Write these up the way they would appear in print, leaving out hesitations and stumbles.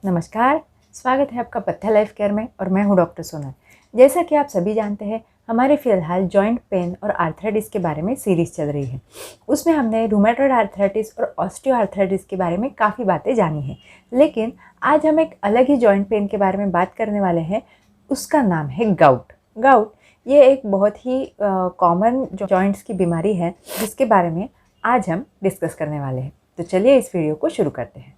नमस्कार, स्वागत है आपका पत्थर लाइफ केयर में और मैं हूं डॉक्टर सोनल। जैसा कि आप सभी जानते हैं, हमारे फिलहाल जॉइंट पेन और आर्थराइटिस के बारे में सीरीज़ चल रही है। उसमें हमने रूमेटॉइड आर्थराइटिस और ऑस्टियो आर्थराइटिस के बारे में काफ़ी बातें जानी हैं, लेकिन आज हम एक अलग ही जॉइंट पेन के बारे में बात करने वाले हैं। उसका नाम है गाउट। गाउट ये एक बहुत ही कॉमन जॉइंट्स की बीमारी है, जिसके बारे में आज हम डिस्कस करने वाले हैं। तो चलिए इस वीडियो को शुरू करते हैं।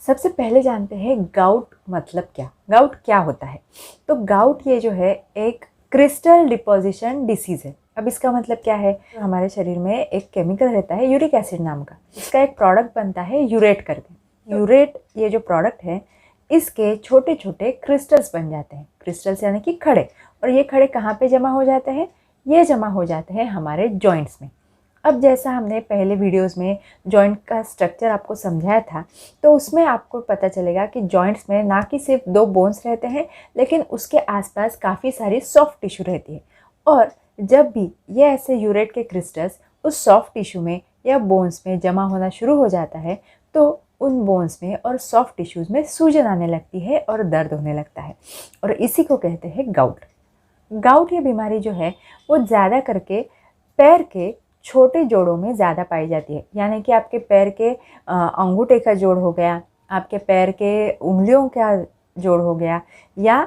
सबसे पहले जानते हैं गाउट मतलब क्या। गाउट क्या होता है? तो गाउट ये जो है एक क्रिस्टल डिपोजिशन डिसीज़ है। अब इसका मतलब क्या है? हमारे शरीर में एक केमिकल रहता है यूरिक एसिड नाम का। इसका एक प्रोडक्ट बनता है यूरेट करके। यूरेट ये जो प्रोडक्ट है, इसके छोटे छोटे क्रिस्टल्स बन जाते हैं। क्रिस्टल्स यानी कि खड़े। और ये खड़े कहाँ पे जमा हो जाते हैं? ये जमा हो जाते हैं हमारे जॉइंट्स में। अब जैसा हमने पहले वीडियोस में जॉइंट का स्ट्रक्चर आपको समझाया था, तो उसमें आपको पता चलेगा कि जॉइंट्स में ना कि सिर्फ 2 बोन्स रहते हैं, लेकिन उसके आसपास काफ़ी सारी सॉफ्ट टिश्यू रहती है। और जब भी ये ऐसे यूरेट के क्रिस्टल्स उस सॉफ्ट टिश्यू में या बोन्स में जमा होना शुरू हो जाता है, तो उन बोन्स में और सॉफ्ट टिश्यूज़ में सूजन आने लगती है और दर्द होने लगता है, और इसी को कहते हैं गाउट। गाउट ये बीमारी जो है वो ज़्यादा करके पैर के छोटे जोड़ों में ज़्यादा पाई जाती है। यानी कि आपके पैर के अंगूठे का जोड़ हो गया, आपके पैर के उंगलियों का जोड़ हो गया, या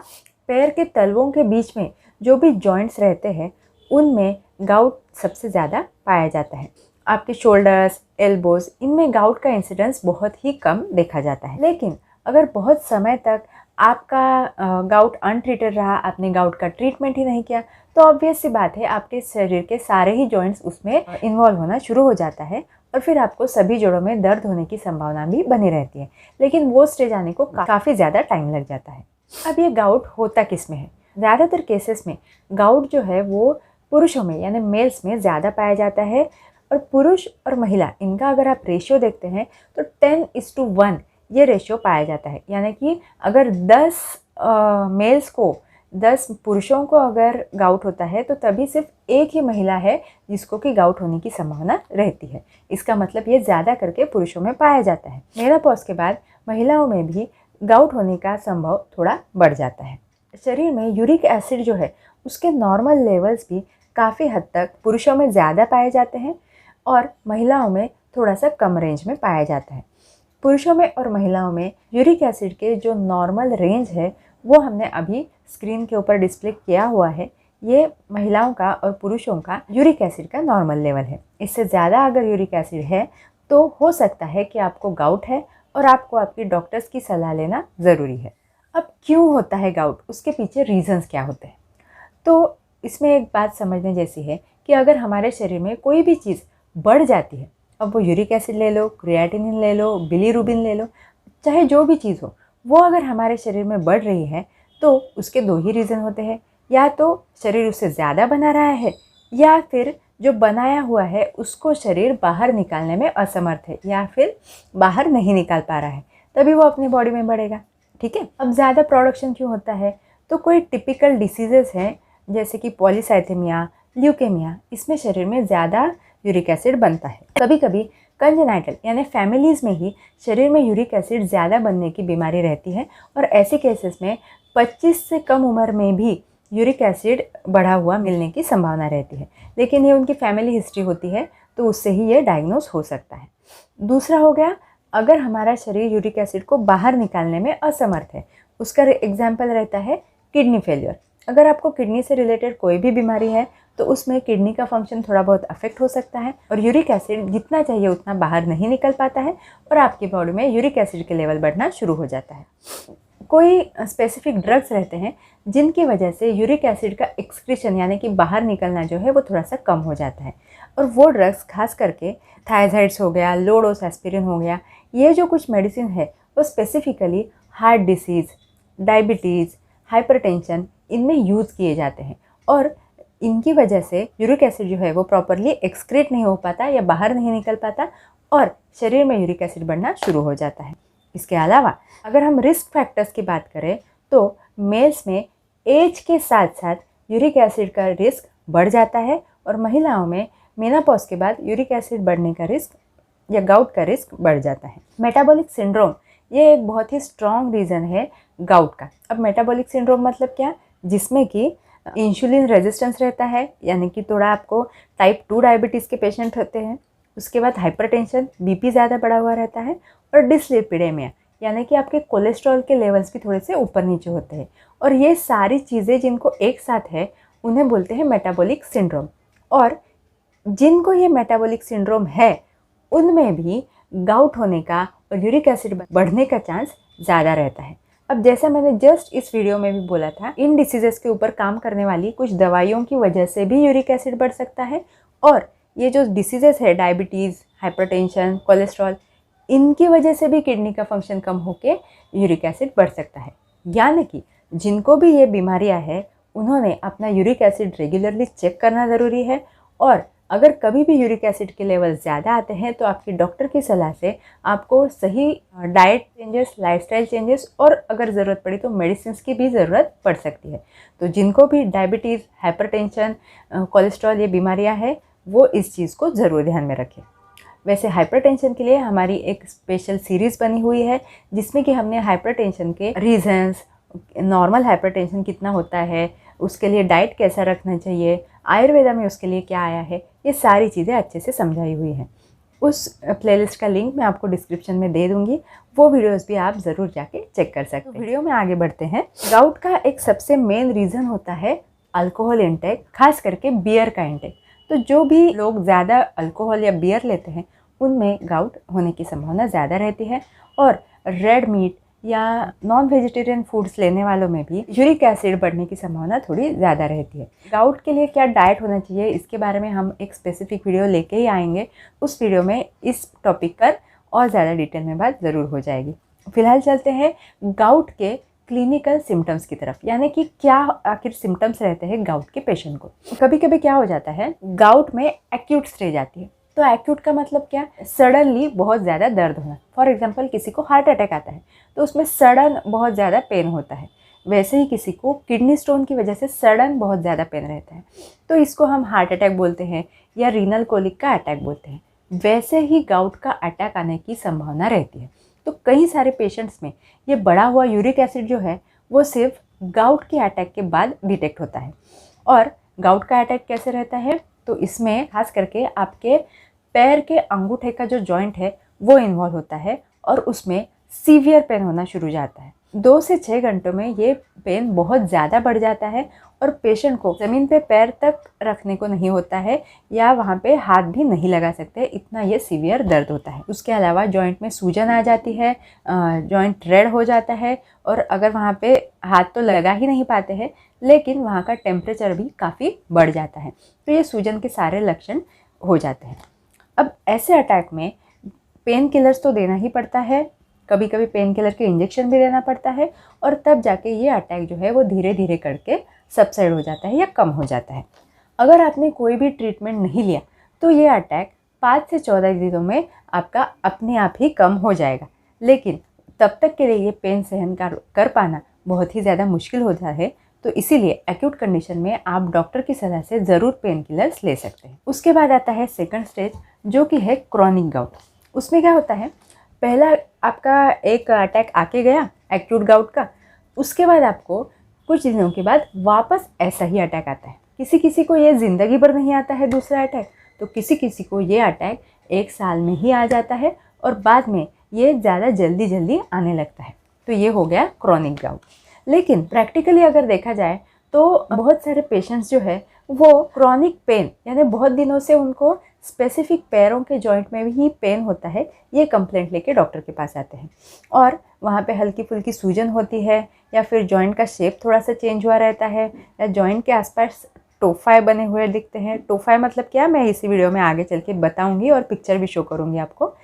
पैर के तलवों के बीच में जो भी जॉइंट्स रहते हैं, उनमें गाउट सबसे ज़्यादा पाया जाता है। आपके शोल्डर्स, एल्बोज, इनमें गाउट का इंसिडेंस बहुत ही कम देखा जाता है। लेकिन अगर बहुत समय तक आपका गाउट अनट्रीटेड रहा, आपने गाउट का ट्रीटमेंट ही नहीं किया, तो ऑब्वियस सी बात है आपके शरीर के सारे ही जॉइंट्स उसमें इन्वॉल्व होना शुरू हो जाता है, और फिर आपको सभी जोड़ों में दर्द होने की संभावना भी बनी रहती है। लेकिन वो स्टेज आने को काफ़ी ज़्यादा टाइम लग जाता है। अब ये गाउट होता किस में है? ज़्यादातर केसेस में गाउट जो है वो पुरुषों में यानी मेल्स में ज़्यादा पाया जाता है। और पुरुष और महिला, इनका अगर आप रेशियो देखते हैं तो 10:1 ये रेशियो पाया जाता है। यानी कि अगर 10 मेल्स को 10 पुरुषों को अगर गाउट होता है, तो तभी सिर्फ एक ही महिला है जिसको कि गाउट होने की संभावना रहती है। इसका मतलब ये ज़्यादा करके पुरुषों में पाया जाता है। मेनोपॉज के बाद महिलाओं में भी गाउट होने का संभव थोड़ा बढ़ जाता है। शरीर में यूरिक एसिड जो है उसके नॉर्मल लेवल्स भी काफ़ी हद तक पुरुषों में ज़्यादा पाए जाते हैं और महिलाओं में थोड़ा सा कम रेंज में पाया जाता है। पुरुषों में और महिलाओं में यूरिक एसिड के जो नॉर्मल रेंज है वो हमने अभी स्क्रीन के ऊपर डिस्प्ले किया हुआ है। ये महिलाओं का और पुरुषों का यूरिक एसिड का नॉर्मल लेवल है। इससे ज़्यादा अगर यूरिक एसिड है तो हो सकता है कि आपको गाउट है और आपको आपकी डॉक्टर्स की सलाह लेना ज़रूरी है। अब क्यों होता है गाउट? उसके पीछे रीजंस क्या होते हैं? तो इसमें एक बात समझने जैसी है कि अगर हमारे शरीर में कोई भी चीज़ बढ़ जाती है, अब वो यूरिक एसिड ले लो, क्रिएटिनिन ले लो, बिलीरुबिन ले लो, चाहे जो भी चीज़ हो, वो अगर हमारे शरीर में बढ़ रही है तो उसके 2 ही रीज़न होते हैं। या तो शरीर उससे ज़्यादा बना रहा है, या फिर जो बनाया हुआ है उसको शरीर बाहर निकालने में असमर्थ है, या फिर बाहर नहीं निकाल पा रहा है, तभी वो अपनी बॉडी में बढ़ेगा। ठीक है। अब ज़्यादा प्रोडक्शन क्यों होता है? तो कोई टिपिकल डिसीजेस हैं जैसे कि पॉलीसाइथेमिया, ल्यूकेमिया, इसमें शरीर में ज़्यादा यूरिक एसिड बनता है। कभी कभी कंजेनाइटल यानी फैमिलीज़ में ही शरीर में यूरिक एसिड ज़्यादा बनने की बीमारी रहती है, और ऐसे केसेस में 25 से कम उम्र में भी यूरिक एसिड बढ़ा हुआ मिलने की संभावना रहती है। लेकिन ये उनकी फैमिली हिस्ट्री होती है, तो उससे ही ये डायग्नोस हो सकता है। दूसरा हो गया, अगर हमारा शरीर यूरिक एसिड को बाहर निकालने में असमर्थ है। उसका एग्जाम्पल रहता है किडनी फेलियर। अगर आपको किडनी से रिलेटेड कोई भी बीमारी है तो उसमें किडनी का फंक्शन थोड़ा बहुत अफेक्ट हो सकता है, और यूरिक एसिड जितना चाहिए उतना बाहर नहीं निकल पाता है, और आपकी बॉडी में यूरिक एसिड के लेवल बढ़ना शुरू हो जाता है। कोई स्पेसिफिक ड्रग्स रहते हैं जिनकी वजह से यूरिक एसिड का एक्सक्रीशन यानी कि बाहर निकलना जो है वो थोड़ा सा कम हो जाता है, और वो ड्रग्स खास करके थायराइड्स हो गया, लो डोज एस्पिरिन हो गया, ये जो कुछ मेडिसिन है वो specifically heart disease, diabetes, hypertension, इनमें यूज़ किए जाते हैं, और इनकी वजह से यूरिक एसिड जो है वो प्रॉपरली एक्सक्रीट नहीं हो पाता या बाहर नहीं निकल पाता, और शरीर में यूरिक एसिड बढ़ना शुरू हो जाता है। इसके अलावा अगर हम रिस्क फैक्टर्स की बात करें तो मेल्स में एज के साथ साथ यूरिक एसिड का रिस्क बढ़ जाता है, और महिलाओं में मेनोपॉज के बाद यूरिक एसिड बढ़ने का रिस्क या गाउट का रिस्क बढ़ जाता है। मेटाबॉलिक सिंड्रोम ये एक बहुत ही स्ट्रॉन्ग रीज़न है गाउट का। अब मेटाबॉलिक सिंड्रोम मतलब क्या, जिसमें कि इंसुलिन रेजिस्टेंस रहता है, यानी कि थोड़ा आपको टाइप 2 डायबिटीज़ के पेशेंट होते हैं। उसके बाद हाइपरटेंशन, बीपी ज़्यादा बढ़ा हुआ रहता है, और डिसलिपिडेमिया यानी कि आपके कोलेस्ट्रॉल के लेवल्स भी थोड़े से ऊपर नीचे होते हैं। और ये सारी चीज़ें जिनको एक साथ है उन्हें बोलते हैं मेटाबॉलिक सिंड्रोम। और जिनको ये मेटाबॉलिक सिंड्रोम है उनमें भी गाउट होने का और यूरिक एसिड बढ़ने का चांस ज़्यादा रहता है। अब जैसा मैंने जस्ट इस वीडियो में भी बोला था, इन डिसीजेस के ऊपर काम करने वाली कुछ दवाइयों की वजह से भी यूरिक एसिड बढ़ सकता है, और ये जो डिसीजेस है डायबिटीज़, हाइपरटेंशन, कोलेस्ट्रॉल, इनकी वजह से भी किडनी का फंक्शन कम होके यूरिक एसिड बढ़ सकता है। यानी कि जिनको भी ये बीमारियां हैं उन्होंने अपना यूरिक एसिड रेगुलरली चेक करना ज़रूरी है, और अगर कभी भी यूरिक एसिड के लेवल ज़्यादा आते हैं तो आपकी डॉक्टर की सलाह से आपको सही डाइट चेंजेस, लाइफस्टाइल चेंजेस, और अगर ज़रूरत पड़ी तो मेडिसिन की भी ज़रूरत पड़ सकती है। तो जिनको भी डायबिटीज़, हाइपरटेंशन, कोलेस्ट्रॉल ये बीमारियां हैं वो इस चीज़ को ज़रूर ध्यान में रखें। वैसे हाइपरटेंशन के लिए हमारी एक स्पेशल सीरीज़ बनी हुई है जिसमें कि हमने हाइपरटेंशन के रीजंस, नॉर्मल हाइपरटेंशन कितना होता है, उसके लिए डाइट कैसा रखना चाहिए, आयुर्वेदा में उसके लिए क्या आया है, ये सारी चीज़ें अच्छे से समझाई हुई हैं। उस प्लेलिस्ट का लिंक मैं आपको डिस्क्रिप्शन में दे दूँगी, वो वीडियोस भी आप ज़रूर जाके चेक कर सकते हैं। तो वीडियो में आगे बढ़ते हैं। गाउट का एक सबसे मेन रीज़न होता है अल्कोहल इंटेक, खास करके बियर का इंटेक। तो जो भी लोग ज़्यादा अल्कोहल या बियर लेते हैं उनमें गाउट होने की संभावना ज़्यादा रहती है, और रेड मीट या नॉन वेजिटेरियन फूड्स लेने वालों में भी यूरिक एसिड बढ़ने की संभावना थोड़ी ज़्यादा रहती है। गाउट के लिए क्या डाइट होना चाहिए इसके बारे में हम एक स्पेसिफिक वीडियो लेके ही आएंगे। उस वीडियो में इस टॉपिक पर और ज़्यादा डिटेल में बात ज़रूर हो जाएगी। फिलहाल चलते हैं गाउट के क्लिनिकल सिम्टम्स की तरफ, यानी कि क्या आखिर सिम्टम्स रहते हैं गाउट के पेशेंट को। कभी कभी क्या हो जाता है, गाउट में एक्यूट स्टेज आती है। तो एक्यूट का मतलब क्या, सडनली बहुत ज़्यादा दर्द होना। फॉर एग्जांपल किसी को हार्ट अटैक आता है तो उसमें सडन बहुत ज़्यादा पेन होता है, वैसे ही किसी को किडनी स्टोन की वजह से सडन बहुत ज़्यादा पेन रहता है, तो इसको हम हार्ट अटैक बोलते हैं या रीनल कोलिक का अटैक बोलते हैं। वैसे ही गाउट का अटैक आने की संभावना रहती है। तो कई सारे पेशेंट्स में ये बढ़ा हुआ यूरिक एसिड जो है वो सिर्फ गाउट के अटैक के बाद डिटेक्ट होता है। और गाउट का अटैक कैसे रहता है, तो इसमें खास करके आपके पैर के अंगूठे का जो जॉइंट है वो इन्वॉल्व होता है, और उसमें सीवियर पेन होना शुरू हो जाता है। 2 से 6 घंटों में ये पेन बहुत ज़्यादा बढ़ जाता है, और पेशेंट को ज़मीन पे पैर तक रखने को नहीं होता है या वहाँ पे हाथ भी नहीं लगा सकते, इतना ये सीवियर दर्द होता है। उसके अलावा जॉइंट में सूजन आ जाती है, जॉइंट रेड हो जाता है, और अगर वहाँ पे हाथ तो लगा ही नहीं पाते हैं लेकिन वहाँ का टेम्परेचर भी काफ़ी बढ़ जाता है। तो ये सूजन के सारे लक्षण हो जाते हैं। अब ऐसे अटैक में पेन किलर्स तो देना ही पड़ता है, कभी कभी पेन किलर के इंजेक्शन भी देना पड़ता है, और तब जाके ये अटैक जो है वो धीरे धीरे करके सबसाइड हो जाता है या कम हो जाता है। अगर आपने कोई भी ट्रीटमेंट नहीं लिया तो ये अटैक 5 से 14 दिनों में आपका अपने आप ही कम हो जाएगा, लेकिन तब तक के लिए ये पेन सहन कर पाना बहुत ही ज़्यादा मुश्किल होता है। तो इसीलिए एक्यूट कंडीशन में आप डॉक्टर की सलाह से ज़रूर पेन किलर्स ले सकते हैं। उसके बाद आता है सेकंड स्टेज, जो कि है क्रॉनिक गाउट। उसमें क्या होता है, पहला आपका एक अटैक आके गया एक्यूट गाउट का, उसके बाद आपको कुछ दिनों के बाद वापस ऐसा ही अटैक आता है। किसी किसी को ये ज़िंदगी भर नहीं आता है दूसरा अटैक, तो किसी किसी को ये अटैक 1 साल में ही आ जाता है, और बाद में ये ज़्यादा जल्दी आने लगता है। तो ये हो गया क्रॉनिक गाउट। लेकिन प्रैक्टिकली अगर देखा जाए तो बहुत सारे पेशेंट्स जो है वो क्रॉनिक पेन, यानी बहुत दिनों से उनको स्पेसिफिक पैरों के जॉइंट में भी पेन होता है, ये कंप्लेंट लेके डॉक्टर के पास आते हैं, और वहाँ पे हल्की फुल्की सूजन होती है, या फिर जॉइंट का शेप थोड़ा सा चेंज हुआ रहता है, या जॉइंट के आसपास टोफाई बने हुए दिखते हैं। टोफाई मतलब क्या, मैं इसी वीडियो में आगे चल के बताऊँगी और पिक्चर भी शो करूँगी आपको।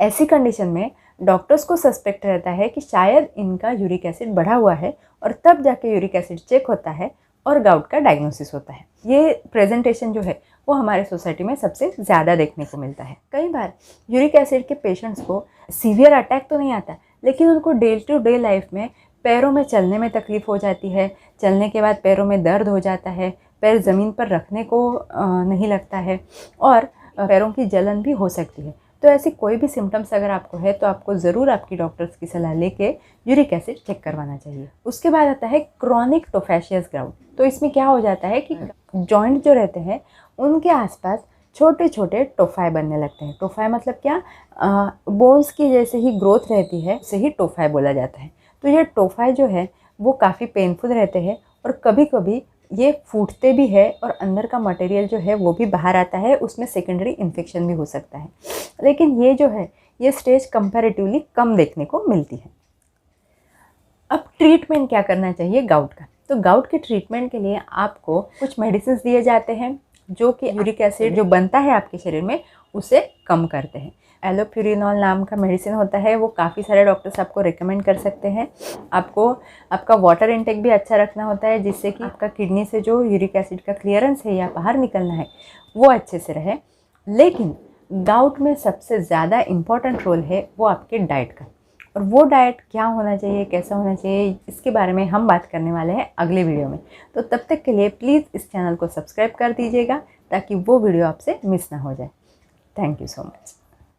ऐसी कंडीशन में डॉक्टर्स को सस्पेक्ट रहता है कि शायद इनका यूरिक एसिड बढ़ा हुआ है, और तब जाके यूरिक एसिड चेक होता है और गाउट का डायग्नोसिस होता है। ये प्रेजेंटेशन जो है वो हमारे सोसाइटी में सबसे ज़्यादा देखने को मिलता है। कई बार यूरिक एसिड के पेशेंट्स को सीवियर अटैक तो नहीं आता, लेकिन उनको डे टू डे लाइफ में पैरों में चलने में तकलीफ़ हो जाती है, चलने के बाद पैरों में दर्द हो जाता है, पैर ज़मीन पर रखने को नहीं लगता है और पैरों की जलन भी हो सकती है। तो ऐसी कोई भी सिम्टम्स अगर आपको है तो आपको ज़रूर आपकी डॉक्टर्स की सलाह लेके यूरिक एसिड चेक करवाना चाहिए। उसके बाद आता है क्रॉनिक टोफैशियस गाउट। तो इसमें क्या हो जाता है कि जॉइंट जो रहते हैं उनके आसपास छोटे छोटे टोफाई बनने लगते हैं। टोफाई मतलब क्या, बोन्स की जैसे ही ग्रोथ रहती है उसे ही टोफाई बोला जाता है। तो ये टोफाई जो है वो काफ़ी पेनफुल रहते हैं और कभी कभी ये फूटते भी है और अंदर का मटेरियल जो है वो भी बाहर आता है, उसमें सेकेंडरी इन्फेक्शन भी हो सकता है। लेकिन ये जो है ये स्टेज कंपैरेटिवली कम देखने को मिलती है। अब ट्रीटमेंट क्या करना चाहिए गाउट का? तो गाउट के ट्रीटमेंट के लिए आपको कुछ मेडिसिन दिए जाते हैं जो कि यूरिक एसिड जो बनता है आपके शरीर में उसे कम करते हैं। एलोप्यूरिनॉल नाम का मेडिसिन होता है, वो काफ़ी सारे डॉक्टर्स आपको रिकमेंड कर सकते हैं। आपको आपका वाटर इनटेक भी अच्छा रखना होता है जिससे कि आपका किडनी से जो यूरिक एसिड का क्लियरेंस है या बाहर निकलना है वो अच्छे से रहे। लेकिन गाउट में सबसे ज़्यादा इम्पॉर्टेंट रोल है वो आपके डाइट का, और वो डाइट क्या होना चाहिए, कैसा होना चाहिए, इसके बारे में हम बात करने वाले हैं अगले वीडियो में। तो तब तक के लिए प्लीज़ इस चैनल को सब्सक्राइब कर दीजिएगा ताकि वो वीडियो आपसे मिस ना हो जाए। Thank you so much.